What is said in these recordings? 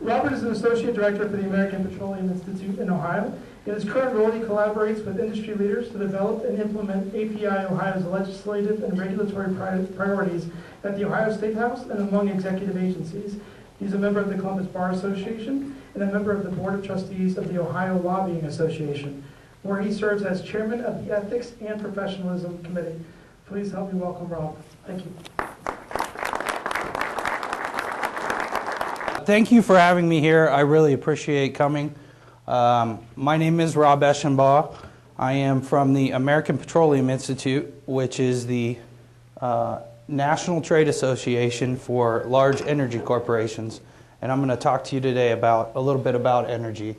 Robert is an Associate Director for the American Petroleum Institute in Ohio. In his current role, he collaborates with industry leaders to develop and implement API Ohio's legislative and regulatory priorities at the Ohio State House and among executive agencies. He's a member of the Columbus Bar Association and a member of the Board of Trustees of the Ohio Lobbying Association, where he serves as chairman of the Ethics and Professionalism Committee. Please help me welcome Rob. Thank you. Thank you for having me here. I really appreciate coming. My name is Rob Eschenbaugh. I am from the American Petroleum Institute, which is the National Trade Association for large energy corporations, and I'm going to talk to you today about a little bit about energy.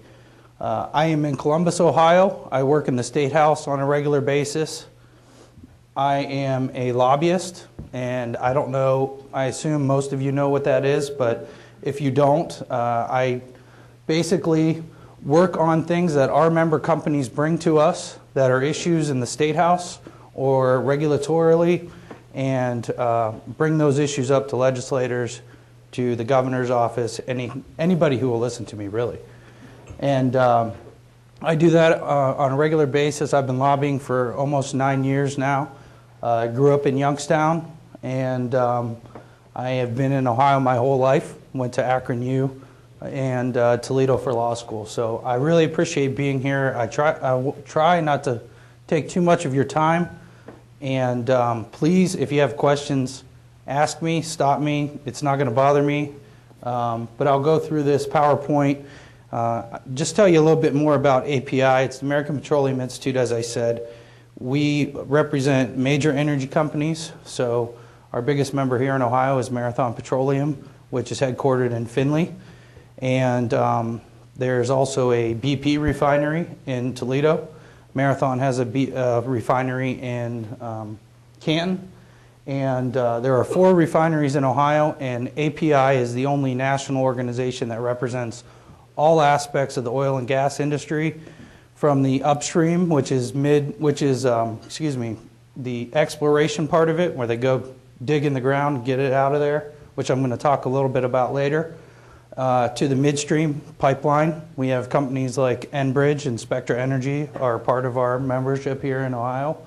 I am in Columbus, Ohio. I work in the State House on a regular basis. I am a lobbyist, and I don't know, I assume most of you know what that is, but if you don't, I basically work on things that our member companies bring to us that are issues in the State House or regulatorily, and bring those issues up to legislators, to the governor's office, anybody who will listen to me, really. And I do that on a regular basis. I've been lobbying for almost 9 years now. I grew up in Youngstown, and I have been in Ohio my whole life. Went to Akron U and Toledo for law school. So I really appreciate being here. I try not to take too much of your time. And please, if you have questions, ask me, stop me. It's not going to bother me. But I'll go through this PowerPoint. Just tell you a little bit more about API. It's the American Petroleum Institute, as I said. We represent major energy companies. So our biggest member here in Ohio is Marathon Petroleum, which is headquartered in Findlay. And there's also a BP refinery in Toledo. Marathon has a refinery in Canton, and there are 4 refineries in Ohio, and API is the only national organization that represents all aspects of the oil and gas industry, from the upstream, which is the exploration part of it, where they go dig in the ground, get it out of there, which I'm going to talk a little bit about later, to the midstream pipeline. We have companies like Enbridge and Spectra Energy are part of our membership here in Ohio.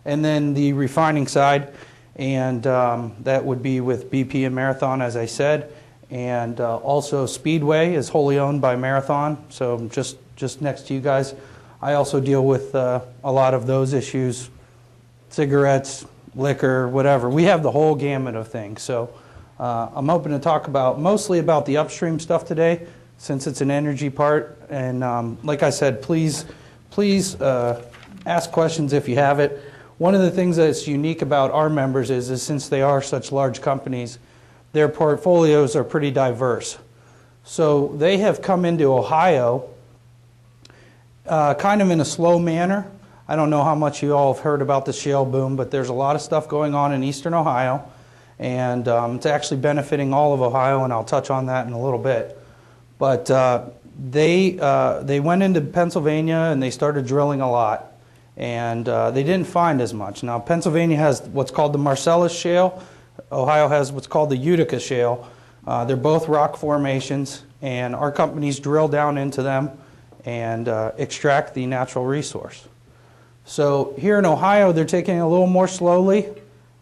And then the refining side, and that would be with BP and Marathon, as I said. And also Speedway is wholly owned by Marathon, so just next to you guys. I also deal with a lot of those issues, cigarettes, liquor, whatever. We have the whole gamut of things. So I'm hoping to talk mostly about the upstream stuff today, since it's an energy part. And like I said, please ask questions if you have it. One of the things that's unique about our members is since they are such large companies, their portfolios are pretty diverse. So they have come into Ohio kind of in a slow manner. I don't know how much you all have heard about the shale boom, but there's a lot of stuff going on in eastern Ohio. And it's actually benefiting all of Ohio, and I'll touch on that in a little bit. But they went into Pennsylvania and they started drilling a lot, and they didn't find as much. Now Pennsylvania has what's called the Marcellus Shale. Ohio has what's called the Utica Shale. They're both rock formations, and our companies drill down into them and extract the natural resource. So here in Ohio, they're taking it a little more slowly.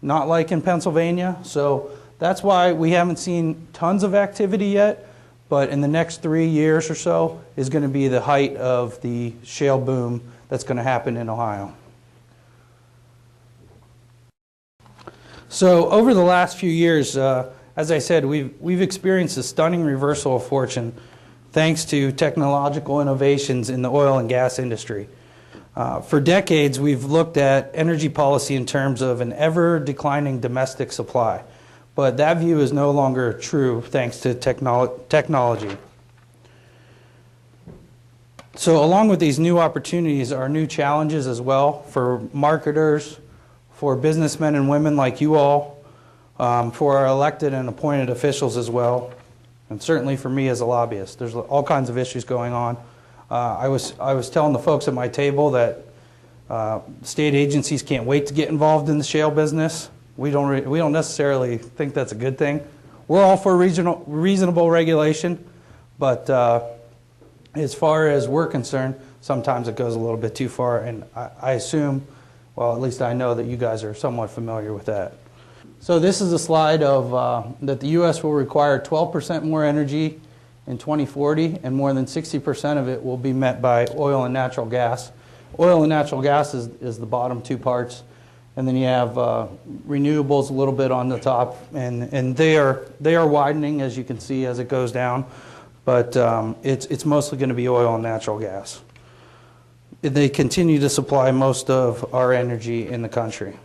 Not like in Pennsylvania, so that's why we haven't seen tons of activity yet, but in the next 3 years or so is going to be the height of the shale boom that's going to happen in Ohio. So over the last few years, as I said, we've experienced a stunning reversal of fortune thanks to technological innovations in the oil and gas industry. For decades, we've looked at energy policy in terms of an ever-declining domestic supply, but that view is no longer true thanks to technology. So along with these new opportunities are new challenges as well for marketers, for businessmen and women like you all, for our elected and appointed officials as well, and certainly for me as a lobbyist. There's all kinds of issues going on. I was telling the folks at my table that state agencies can't wait to get involved in the shale business. We don't necessarily think that's a good thing. We're all for reasonable regulation, But as far as we're concerned, sometimes it goes a little bit too far, and I assume, well, at least I know that you guys are somewhat familiar with that. So this is a slide of that the U.S. will require 12% more energy in 2040, and more than 60% of it will be met by oil and natural gas. Oil and natural gas is the bottom two parts, and then you have renewables a little bit on the top, and they are widening, as you can see, as it goes down, but it's mostly going to be oil and natural gas. They continue to supply most of our energy in the country.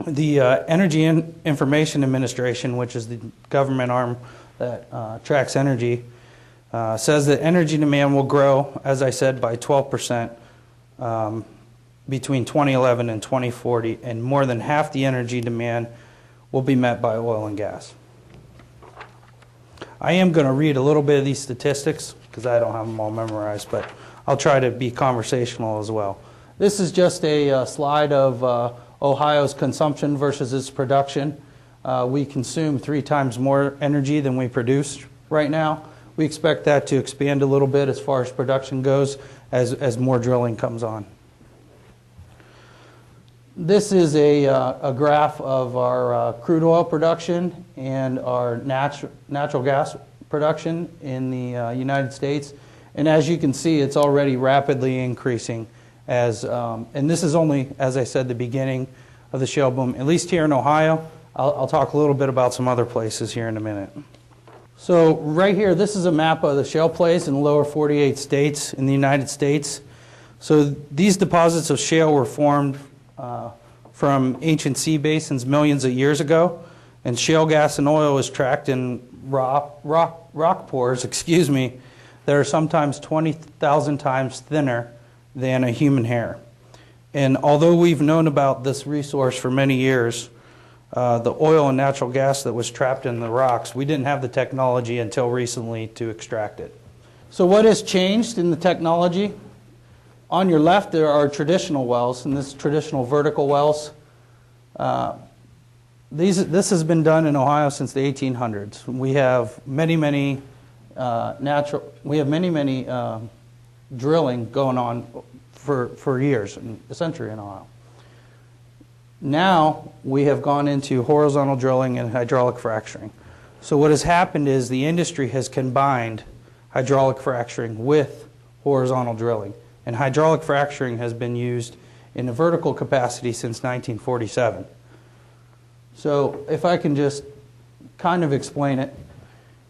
The Energy Information Administration, which is the government arm that tracks energy, says that energy demand will grow, as I said, by 12% between 2011 and 2040, and more than half the energy demand will be met by oil and gas. I am going to read a little bit of these statistics because I don't have them all memorized, but I'll try to be conversational as well. This is just a slide of Ohio's consumption versus its production. We consume 3 times more energy than we produce right now. We expect that to expand a little bit as far as production goes as more drilling comes on. This is a graph of our crude oil production and our natural gas production in the United States. And as you can see, it's already rapidly increasing and this is only, as I said, the beginning of the shale boom, at least here in Ohio. I'll talk a little bit about some other places here in a minute. So right here, this is a map of the shale plays in the lower 48 states in the United States. So these deposits of shale were formed from ancient sea basins millions of years ago, and shale gas and oil is tracked in rock pores, that are sometimes 20,000 times thinner than a human hair. And although we've known about this resource for many years, the oil and natural gas that was trapped in the rocks, we didn't have the technology until recently to extract it. So what has changed in the technology? On your left, there are traditional wells, and this is traditional vertical wells. This has been done in Ohio since the 1800s. We have many drilling going on for years, a century in Ohio. Now we have gone into horizontal drilling and hydraulic fracturing. So what has happened is the industry has combined hydraulic fracturing with horizontal drilling. And hydraulic fracturing has been used in a vertical capacity since 1947. So if I can just kind of explain it,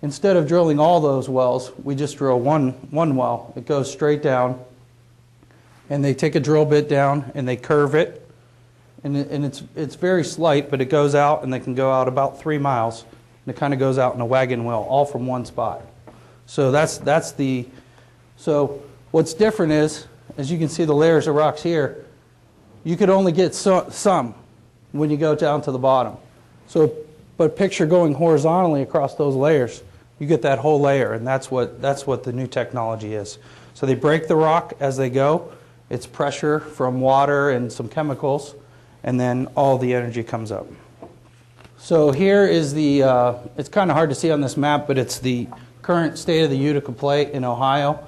instead of drilling all those wells, we just drill one well. It goes straight down, and they take a drill bit down and they curve it. And it's very slight, but it goes out, and they can go out about 3 miles. And it kind of goes out in a wagon wheel, all from one spot. So so what's different is, as you can see the layers of rocks here, you could only get some when you go down to the bottom. So, but picture going horizontally across those layers, you get that whole layer, and that's what the new technology is. So they break the rock as they go. It's pressure from water and some chemicals, and then all the energy comes up. So here is it's kind of hard to see on this map, but it's the current state of the Utica Plate in Ohio.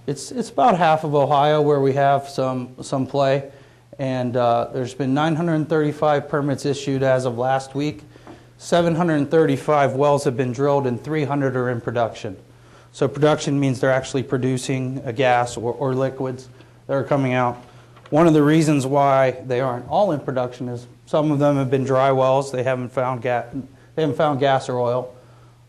It's about half of Ohio where we have some play, and there's been 935 permits issued as of last week. 735 wells have been drilled, and 300 are in production. So production means they're actually producing a gas or liquids that are coming out. One of the reasons why they aren't all in production is some of them have been dry wells. They haven't found gas or oil.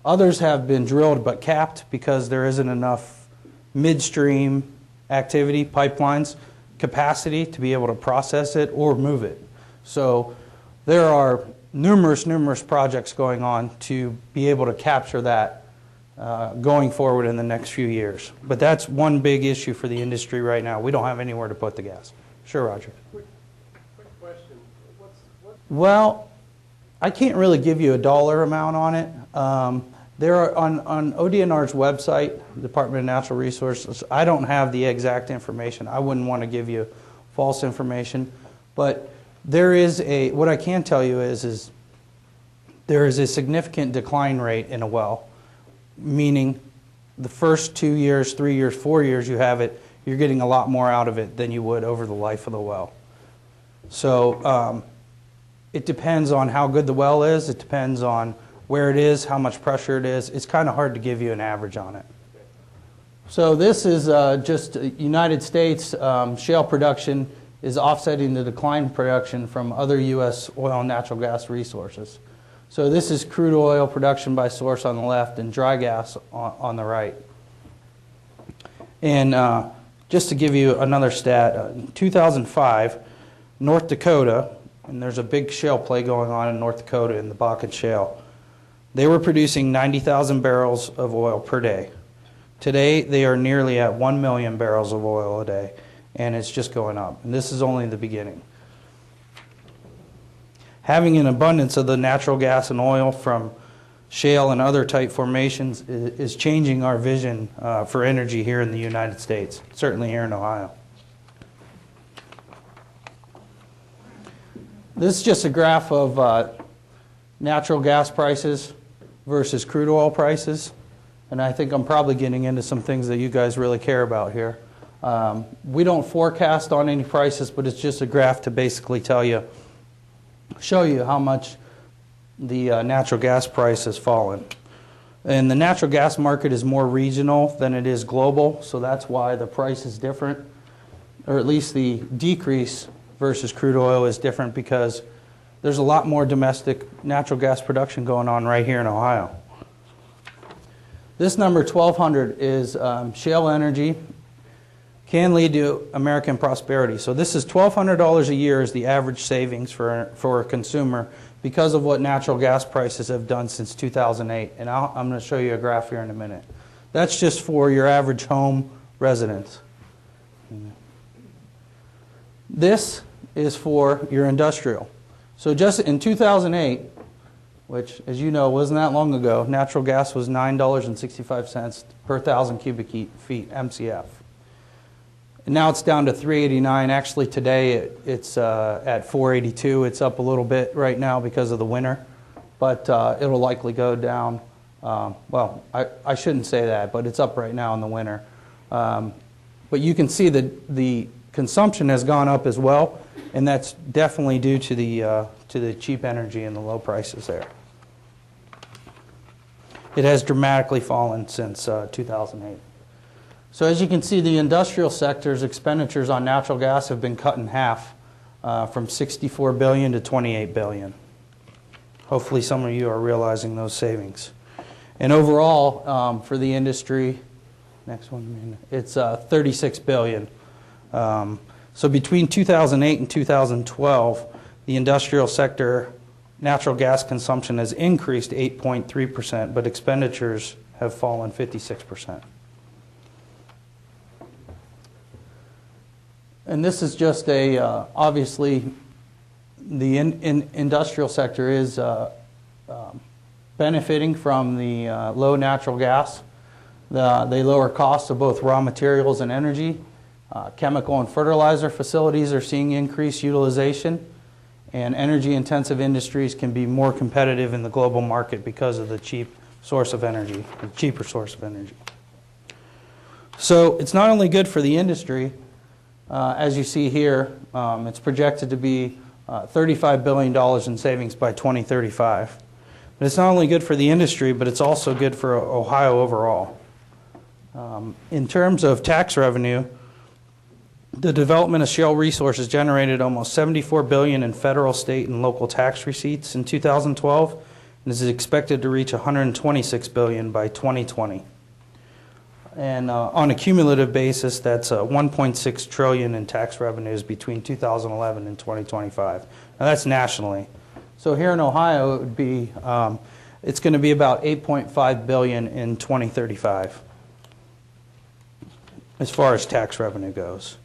Others have been drilled but capped because there isn't enough midstream activity, pipelines, capacity to be able to process it or move it. So there are numerous projects going on to be able to capture that going forward in the next few years. But that's one big issue for the industry right now. We don't have anywhere to put the gas. Sure, Roger. Quick question. Well, I can't really give you a dollar amount on it. There are on ODNR's website, Department of Natural Resources. I don't have the exact information. I wouldn't want to give you false information, but there is what I can tell you is there is a significant decline rate in a well, meaning the first 2 years, 3 years, 4 years you have it, you're getting a lot more out of it than you would over the life of the well. So it depends on how good the well is. It depends on where it is, how much pressure it is. It's kind of hard to give you an average on it. So this is just United States shale production is offsetting the decline in production from other U.S. oil and natural gas resources. So this is crude oil production by source on the left and dry gas on the right. And just to give you another stat, in 2005, North Dakota, and there's a big shale play going on in North Dakota in the Bakken Shale, they were producing 90,000 barrels of oil per day. Today, they are nearly at 1 million barrels of oil a day, and it's just going up. And this is only the beginning. Having an abundance of the natural gas and oil from shale and other tight formations is changing our vision for energy here in the United States, certainly here in Ohio. This is just a graph of natural gas prices versus crude oil prices. And I think I'm probably getting into some things that you guys really care about here. We don't forecast on any prices, but it's just a graph to basically show you how much the natural gas price has fallen. And the natural gas market is more regional than it is global, so that's why the price is different, or at least the decrease versus crude oil is different, because there's a lot more domestic natural gas production going on right here in Ohio. This number, 1,200, is shale energy can lead to American prosperity. So this is $1,200 a year is the average savings for a consumer because of what natural gas prices have done since 2008. And I'm going to show you a graph here in a minute. That's just for your average home residence. This is for your industrial. So just in 2008, which, as you know, wasn't that long ago, natural gas was $9.65 per 1,000 cubic feet, MCF. And now it's down to $3.89. Actually, today it's at $4.82. It's up a little bit right now because of the winter, but it'll likely go down. Well, I shouldn't say that, but it's up right now in the winter. But you can see that the consumption has gone up as well, and that's definitely due to the cheap energy and the low prices there. It has dramatically fallen since 2008. So as you can see, the industrial sector's expenditures on natural gas have been cut in half from $64 billion to $28 billion. Hopefully some of you are realizing those savings. And overall, for the industry, next one, it's $36 billion. So between 2008 and 2012, the industrial sector natural gas consumption has increased 8.3%, but expenditures have fallen 56%. And this is just obviously, the industrial sector is benefiting from the low natural gas. They lower costs of both raw materials and energy. Chemical and fertilizer facilities are seeing increased utilization, and energy-intensive industries can be more competitive in the global market because of the cheap source of energy, the cheaper source of energy. So it's not only good for the industry. As you see here, it's projected to be $35 billion in savings by 2035. But it's not only good for the industry, but it's also good for Ohio overall. In terms of tax revenue, the development of shale resources generated almost $74 billion in federal, state, and local tax receipts in 2012, and is expected to reach $126 billion by 2020. And on a cumulative basis, that's $1.6 trillion in tax revenues between 2011 and 2025. Now that's nationally. So here in Ohio, it would be, it's going to be about $8.5 billion in 2035, as far as tax revenue goes.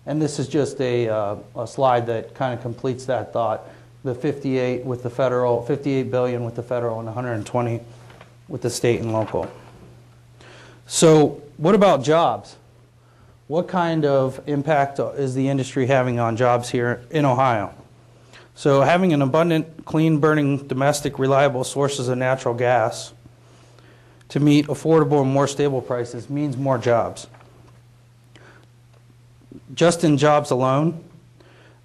And this is just a slide that kind of completes that thought. The 58 with the federal, 58 billion with the federal, and 120 with the state and local. So what about jobs? What kind of impact is the industry having on jobs here in Ohio? So having an abundant, clean-burning, domestic, reliable sources of natural gas to meet affordable and more stable prices means more jobs. Just in jobs alone,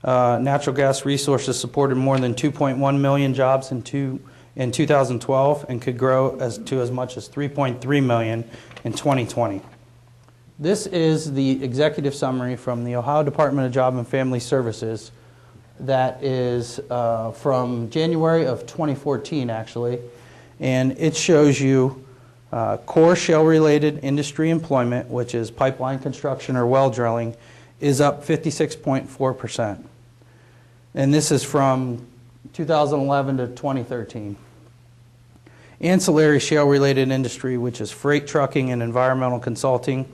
natural gas resources supported more than 2.1 million jobs in 2012 and could grow to as much as 3.3 million in 2020. This is the executive summary from the Ohio Department of Job and Family Services that is from January of 2014, actually, and it shows you core shale-related industry employment, which is pipeline construction or well drilling, is up 56.4%. And this is from 2011 to 2013. Ancillary shale-related industry, which is freight trucking and environmental consulting,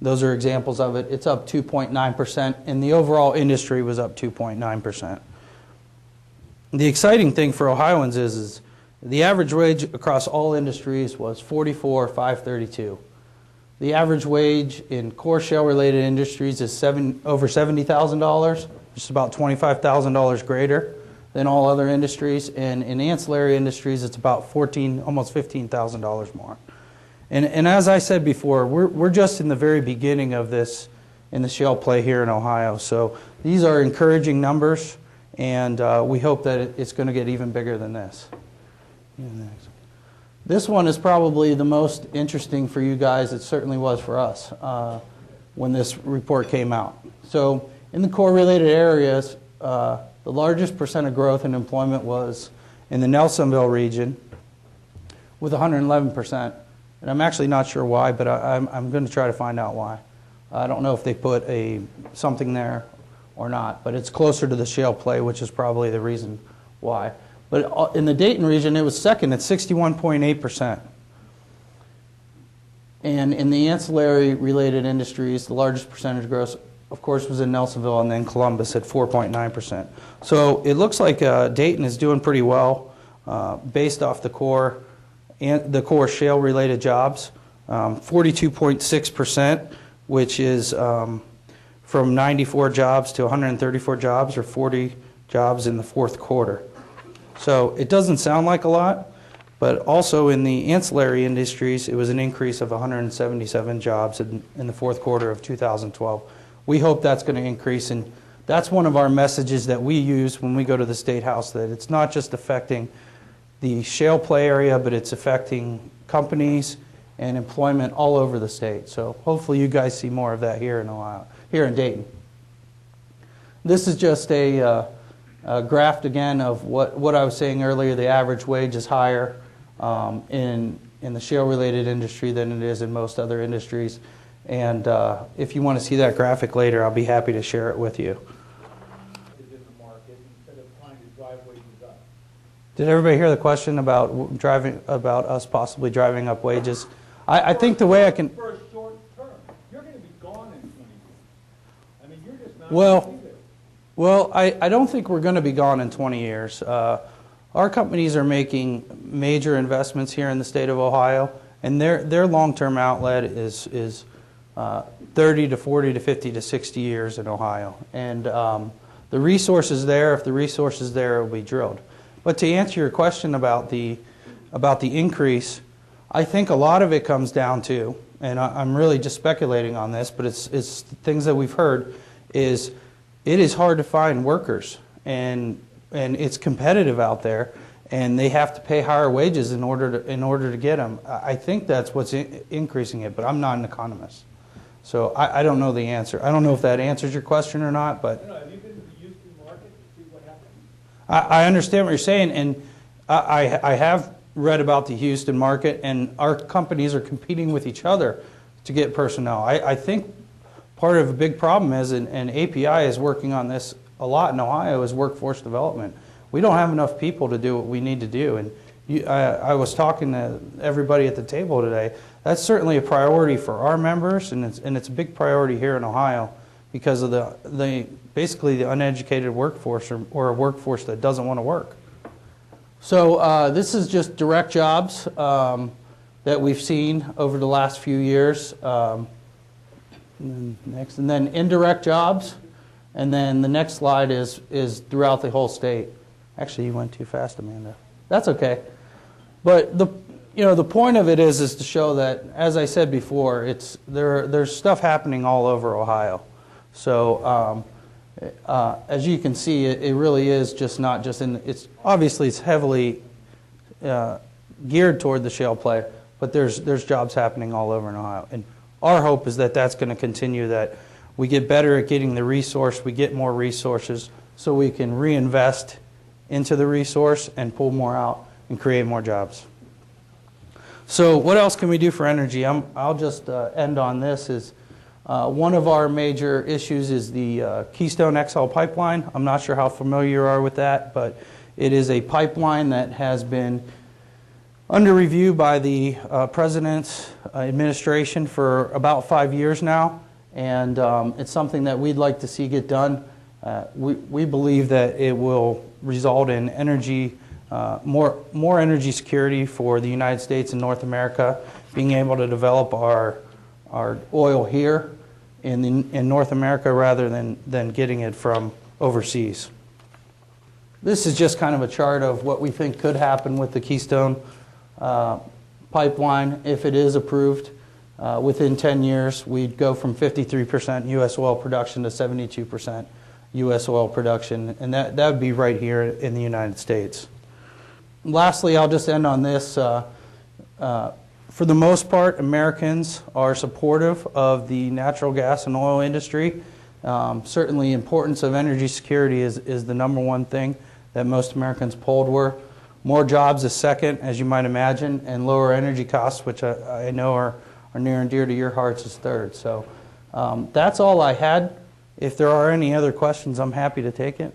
those are examples of it. It's up 2.9%, and the overall industry was up 2.9%. The exciting thing for Ohioans is the average wage across all industries was $44,532. The average wage in core shale-related industries is over $70,000, just about $25,000 greater than all other industries. And in ancillary industries, it's about almost $15,000 more. And as I said before, we're just in the very beginning of this in the shale play here in Ohio. So these are encouraging numbers, and we hope that it's going to get even bigger than this. This one is probably the most interesting for you guys. It certainly was for us when this report came out. So in the core-related areas, the largest percent of growth in employment was in the Nelsonville region with 111%. And I'm actually not sure why, but I'm going to try to find out why. I don't know if they put something there or not, but it's closer to the shale play, which is probably the reason why. But in the Dayton region, it was second at 61.8%. And in the ancillary related industries, the largest percentage growth, of course, was in Nelsonville and then Columbus at 4.9%. So it looks like Dayton is doing pretty well based off the core shale-related jobs, 42.6%, which is from 94 jobs to 134 jobs, or 40 jobs in the fourth quarter. So it doesn't sound like a lot, but also in the ancillary industries, it was an increase of 177 jobs in the fourth quarter of 2012. We hope that's going to increase, and that's one of our messages that we use when we go to the State House, that it's not just affecting the shale play area, but it's affecting companies and employment all over the state. So hopefully you guys see more of that here in Ohio, here in Dayton. This is just a graph again of what I was saying earlier. The average wage is higher in the shale-related industry than it is in most other industries. And if you want to see that graphic later, I'll be happy to share it with you. Did everybody hear the question about us possibly driving up wages? I think the way I can. For a short term, you're going to be gone in 20 years. I mean, you're just not going to be there. Well, I don't think we're going to be gone in 20 years. Our companies are making major investments here in the state of Ohio, and their long-term outlet is 30 to 40 to 50 to 60 years in Ohio. And the resources there, if the resources there, will be drilled. But to answer your question about the increase, I think a lot of it comes down to, and I'm really just speculating on this, but it's things that we've heard, is it is hard to find workers, and it's competitive out there, and they have to pay higher wages in order to get them. I think that's what's increasing it, but I'm not an economist, so I don't know the answer. I don't know if that answers your question or not, but. Have you been to the Houston market to see what happens? I understand what you're saying, and I have read about the Houston market, and our companies are competing with each other to get personnel. I think part of a big problem is, and API is working on this a lot in Ohio, is workforce development. We don't have enough people to do what we need to do, and I was talking to everybody at the table today. That's certainly a priority for our members, and it's a big priority here in Ohio because of basically the uneducated workforce, or a workforce that doesn't want to work. So this is just direct jobs that we've seen over the last few years. Next, and then indirect jobs, and then the next slide is throughout the whole state. Actually, you went too fast, Amanda. That's okay. But You know, the point of it is to show that, as I said before, there's stuff happening all over Ohio. So as you can see, it really is just not just in, obviously it's heavily geared toward the shale play, but there's jobs happening all over in Ohio. And our hope is that that's going to continue, that we get better at getting the resource, we get more resources so we can reinvest into the resource and pull more out and create more jobs. So what else can we do for energy? I'll just end on this. Is one of our major issues is the Keystone XL pipeline. I'm not sure how familiar you are with that, but it is a pipeline that has been under review by the President's administration for about 5 years now, and it's something that we'd like to see get done. We believe that it will result in energy, more energy security for the United States and North America, being able to develop our oil here in North America rather than getting it from overseas. This is just kind of a chart of what we think could happen with the Keystone pipeline if it is approved. Within 10 years, we'd go from 53% U.S. oil production to 72% U.S. oil production, and that would be right here in the United States. Lastly, I'll just end on this. For the most part, Americans are supportive of the natural gas and oil industry. Certainly, importance of energy security is the number one thing that most Americans polled were. More jobs is second, as you might imagine, and lower energy costs, which I know are near and dear to your hearts, is third. So that's all I had. If there are any other questions, I'm happy to take it.